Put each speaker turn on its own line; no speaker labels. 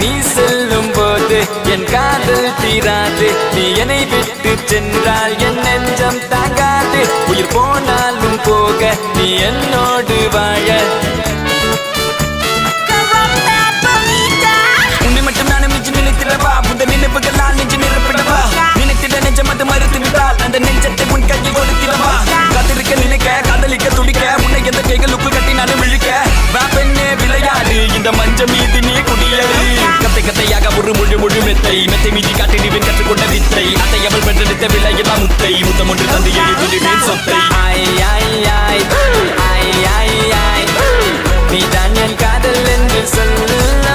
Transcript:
நீ செல்லும் போது என் காதல் தீராது நீ என்னை விட்டு சென்றால் என் நெஞ்சம் தாங்காது உயிர் போனாலும் போக நீ என்னோடு வாழ உன்னை மட்டும் நானும் நெஞ்சு நினைத்திடவா புந்த நினைவுகளால் நெஞ்சு நிரப்பிடவா நினைத்திட நெஞ்சம் அது மறுத்து விட்டால் அந்த நெஞ்சத்தை உன் கையில் கொடுத்திடவா காத்திருக்க நினைக்க காதலிக்க துடிக்க உன்னை எந்த கைகள் உப்பு கட்டி நானும் விழிக்க வா பெண்ணே விளையாடு இந்த மஞ்ச மீது நீ குடியேறு கத்தை கத்தையாக ஒரு முழு மெத்தை மெத்தை மீதி காட்டி நீ கற்றுக்கொண்ட வித்தை அத்தை அவள் பெற்றெடுத்த விலையெல்லாம் முத்தை முத்தம் ஒன்று தந்து எழுதுவேன் சொத்தை ஆய் ஆய் ஆய் ஆய் ஆய் ஆய் நீ தான் என் காதல் என்று சொல்ல